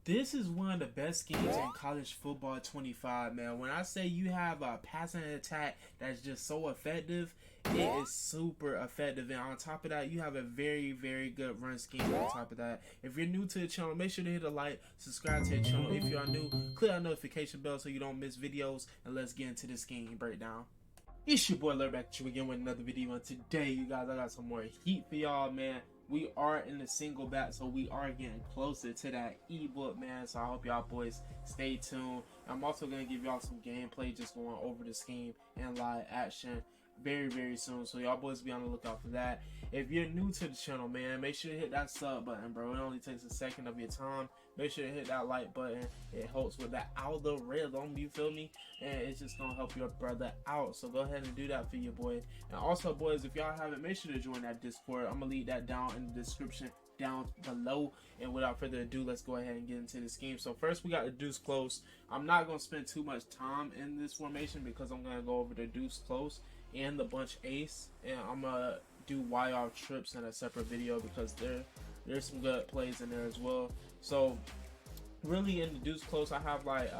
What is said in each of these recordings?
This is one of the best schemes in college football 25, man. When I say you have a passing attack that's just so effective, it is super effective. And on top of that, you have a very, very good run scheme on top of that. If you're new to the channel, make sure to hit a like, subscribe to the channel. If you are new, click that notification bell so you don't miss videos. And let's get into the scheme breakdown. It's your boy Lurk back at you again with another video, and today, you guys, I got some more heat for y'all, man. We are in the single bat, so we are getting closer to that ebook, man. So I hope y'all boys stay tuned. I'm also gonna give y'all some gameplay, just going over the scheme and live action very, very soon. So y'all boys be on the lookout for that. If you're new to the channel, man, make sure to hit that sub button, bro. It only takes a second of your time. Make sure to hit that like button. It helps with that algorithm, you feel me? And it's just gonna help your brother out. So go ahead and do that for your boy. And also, boys, if y'all haven't, make sure to join that Discord. I'm gonna leave that down in the description down below. And without further ado, let's go ahead and get into the scheme. So first, we got the Deuce close. I'm not gonna spend too much time in this formation because I'm gonna go over the Deuce close and the bunch ace, and I'm gonna do YR trips in a separate video because there's some good plays in there as well. So really, in the Deuce close, I have like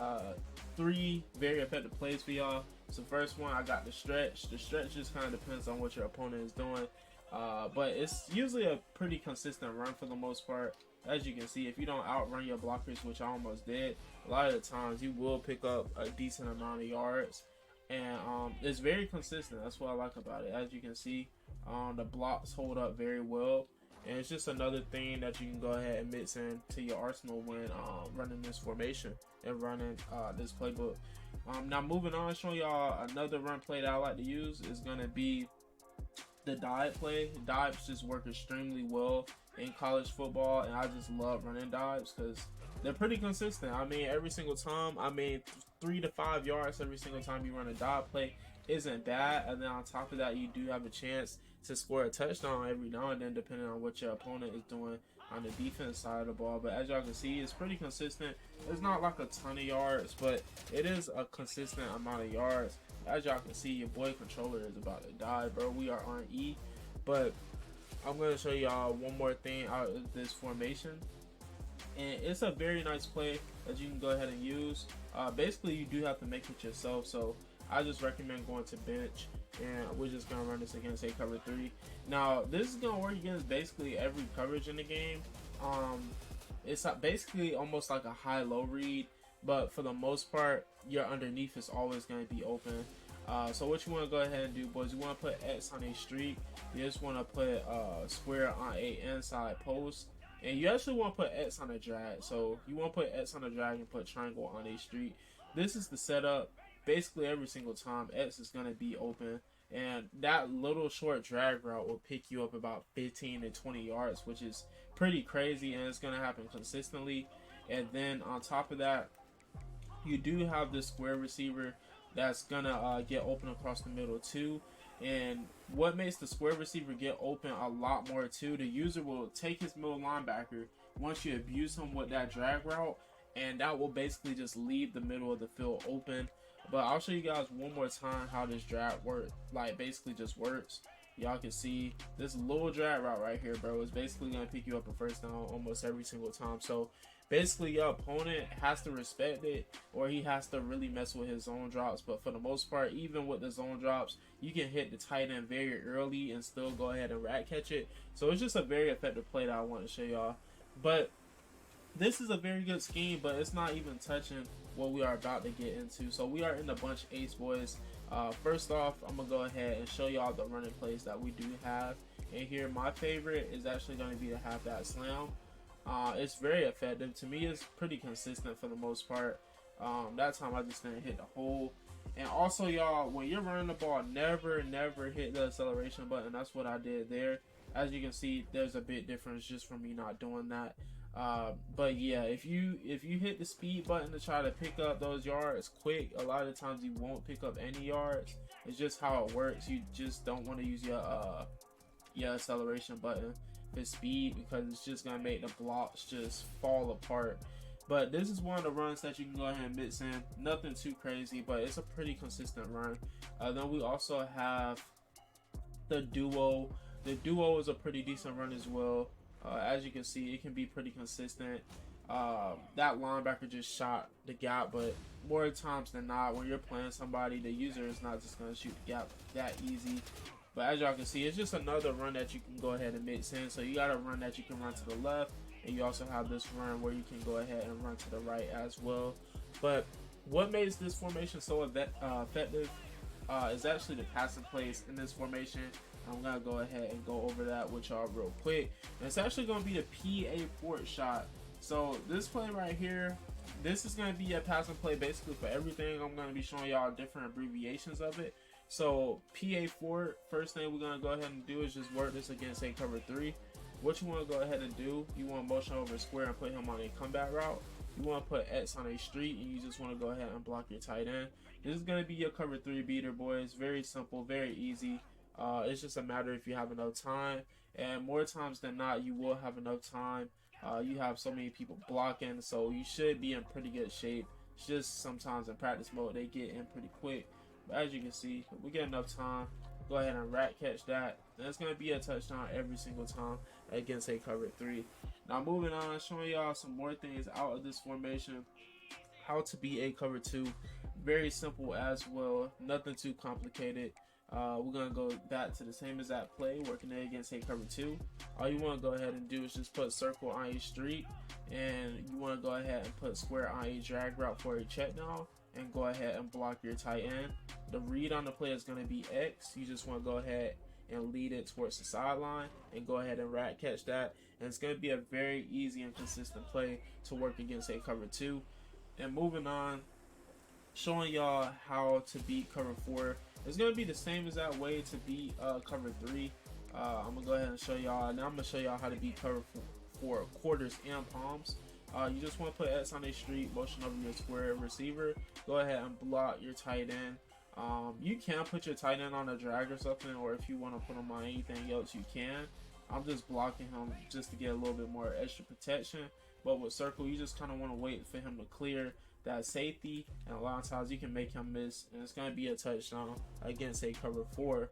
3 very effective plays for y'all. So first one, I got the stretch. The stretch just kind of depends on what your opponent is doing, but it's usually a pretty consistent run for the most part. As you can see, if you don't outrun your blockers, which I almost did, a lot of the times you will pick up a decent amount of yards. And it's very consistent. That's what I like about it. As you can see, the blocks hold up very well, and it's just another thing that you can go ahead and mix into your arsenal when running this formation and running this playbook. Now moving on, showing y'all another run play that I like to use is gonna be the dive play. Dives just work extremely well in college football, and I just love running dives because they're pretty consistent. I mean, every single time, 3 to 5 yards every single time you run a dive play isn't bad. And then on top of that, you do have a chance to score a touchdown every now and then, depending on what your opponent is doing on the defense side of the ball. But as y'all can see, it's pretty consistent. It's not like a ton of yards, but it is a consistent amount of yards. As y'all can see, your boy controller is about to die, bro. We are on E, but I'm going to show y'all one more thing out of this formation. And it's a very nice play that you can go ahead and use. Basically, you do have to make it yourself, so I just recommend going to bench, and we're just going to run this against a cover 3. Now, this is going to work against basically every coverage in the game. It's basically almost like a high-low read, but for the most part, your underneath is always going to be open. So what you want to go ahead and do, boys, you want to put X on a streak. You just want to put square on a inside post. And you actually want to put X on a drag. So you want to put X on a drag and put triangle on a street. This is the setup. Basically every single time X is going to be open. And that little short drag route will pick you up about 15 to 20 yards, which is pretty crazy. And it's going to happen consistently. And then on top of that, you do have this square receiver that's going to get open across the middle too. And what makes the square receiver get open a lot more too, the user will take his middle linebacker once you abuse him with that drag route, and that will basically just leave the middle of the field open. But I'll show you guys one more time how this drag works, like basically just works. Y'all can see this little drag route right here, bro, is basically going to pick you up a first down almost every single time. So basically your opponent has to respect it, or he has to really mess with his zone drops. But for the most part, even with the zone drops, you can hit the tight end very early and still go ahead and rat catch it. So it's just a very effective play that I want to show y'all. But this is a very good scheme, but it's not even touching what we are about to get into. So we are in the bunch ace, boys. First off, I'm gonna go ahead and show y'all the running plays that we do have. And here, my favorite is actually going to be to have that slam. It's very effective. To me, it's pretty consistent for the most part. That time I just didn't hit the hole. And also, y'all, when you're running the ball, never hit the acceleration button. That's what I did there. As you can see, there's a big difference just from me not doing that. But yeah, if you hit the speed button to try to pick up those yards quick, a lot of the times you won't pick up any yards. It's just how it works. You just don't want to use your acceleration button for speed, because it's just gonna make the blocks just fall apart. But this is one of the runs that you can go ahead and mix in. Nothing too crazy, but it's a pretty consistent run. Then we also have the duo. The duo is a pretty decent run as well. As you can see, it can be pretty consistent. that linebacker just shot the gap. But more times than not, when you're playing somebody, the user is not just going to shoot the gap that easy. But as y'all can see, it's just another run that you can go ahead and mix in. So you got a run that you can run to the left, and you also have this run where you can go ahead and run to the right as well. But what makes this formation so effective is actually the passing plays in this formation. I'm going to go ahead and go over that with y'all real quick. And it's actually going to be the PA port shot. So this play right here, this is going to be a passing play basically for everything. I'm going to be showing y'all different abbreviations of it. So PA4, first thing we're going to go ahead and do is just work this against a cover 3. What you want to go ahead and do, you want to motion over square and put him on a combat route. You want to put X on a street, and you just want to go ahead and block your tight end. This is going to be your cover 3 beater, boys. Very simple, very easy. It's just a matter if you have enough time, and more times than not, you will have enough time. You have so many people blocking, so you should be in pretty good shape. It's just sometimes in practice mode, they get in pretty quick. But as you can see, if we get enough time, go ahead and rat catch that. And it's going to be a touchdown every single time against a cover 3. Now moving on, showing y'all some more things out of this formation. How to be a cover 2. Very simple as well. Nothing too complicated. We're going to go back to the same exact play, working it against a cover 2. All you want to go ahead and do is just put circle on a street, and you want to go ahead and put square on a drag route for a check down, and go ahead and block your tight end. The read on the play is going to be X. You just want to go ahead and lead it towards the sideline and go ahead and rat catch that. And it's going to be a very easy and consistent play to work against a cover 2. And moving on, showing y'all how to beat cover 4. It's going to be the same exact way to beat cover 3. I'm going to go ahead and show y'all. Now I'm going to show y'all how to beat cover 4 quarters and palms. You just want to put X on a street, motion over your square receiver. Go ahead and block your tight end. You can put your tight end on a drag or something, or if you want to put him on anything else, you can. I'm just blocking him just to get a little bit more extra protection. But with circle, you just kind of want to wait for him to clear that safety, and a lot of times you can make him miss, and it's going to be a touchdown against a cover 4.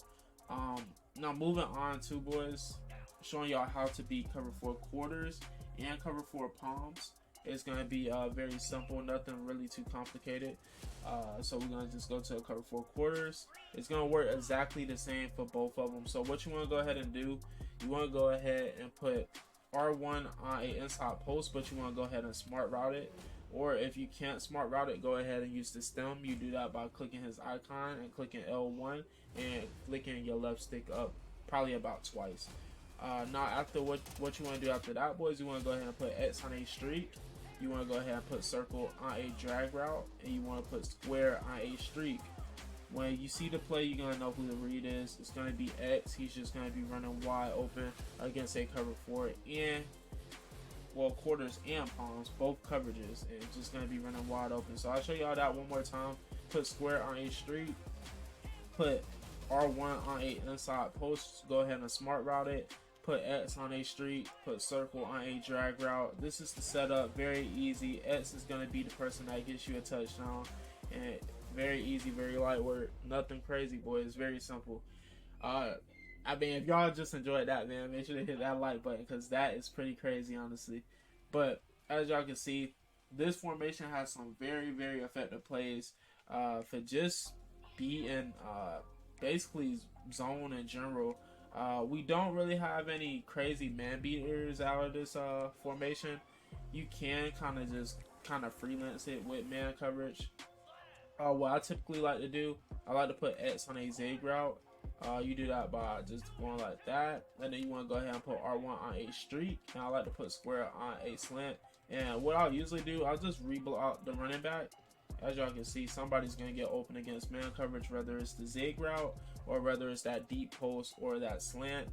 Now moving on to, boys, showing y'all how to beat cover 4 quarters and cover 4 palms. It's going to be very simple, nothing really too complicated. So we're going to just go to a cover 4 quarters. It's going to work exactly the same for both of them. So what you want to go ahead and do, you want to go ahead and put R1 on a inside post, but you want to go ahead and smart route it. Or if you can't smart route it, go ahead and use the stem. You do that by clicking his icon and clicking L1 and flicking your left stick up probably about twice. Now after what you want to do after that, boys, you want to go ahead and put X on a streak. You want to go ahead and put circle on a drag route, and you want to put square on a streak. When you see the play, you're going to know who the read is. It's going to be X. He's just going to be running wide open against a cover 4 and, well, quarters and palms, both coverages, and it's just going to be running wide open. So I'll show y'all that one more time. Put square on a streak, put R1 on a inside post, go ahead and smart route it, put X on a street, put circle on a drag route. This is the setup, very easy. X is going to be the person that gets you a touchdown, and very easy, very light work, nothing crazy, boys. It's very simple. I mean, if y'all just enjoyed that, man, make sure to hit that like button, because that is pretty crazy, honestly. But as y'all can see, this formation has some very, very effective plays for just beating basically zone in general. We don't really have any crazy man beaters out of this formation. You can kind of freelance it with man coverage. What I typically like to do, I like to put X on a zig route. You do that by just going like that, and then you want to go ahead and put R1 on a streak, and I like to put square on a slant. And what I'll usually do, I'll just reblock the running back. As y'all can see, somebody's going to get open against man coverage, whether it's the zig route or whether it's that deep post or that slant.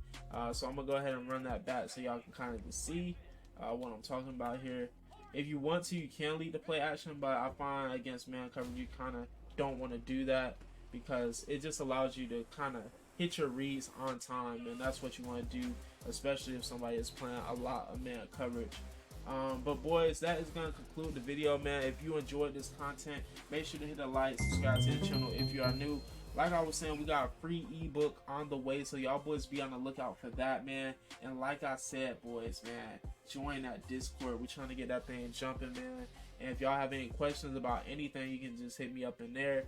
So I'm going to go ahead and run that back so y'all can kind of see what I'm talking about here. If you want to, you can lead the play action, but I find against man coverage, you kind of don't want to do that, because it just allows you to kind of hit your reads on time, and that's what you want to do, especially if somebody is playing a lot of man coverage. But boys, that is going to conclude the video, man. If you enjoyed this content, make sure to hit a like, subscribe to the channel if you are new. Like I was saying, we got a free ebook on the way, so y'all boys be on the lookout for that, man. And like I said, boys, man, join that Discord. We're trying to get that thing jumping, man. And if y'all have any questions about anything, you can just hit me up in there.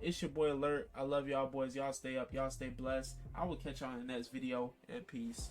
It's your boy Alert. I love y'all boys. Y'all stay up. Y'all stay blessed. I will catch y'all in the next video. And peace.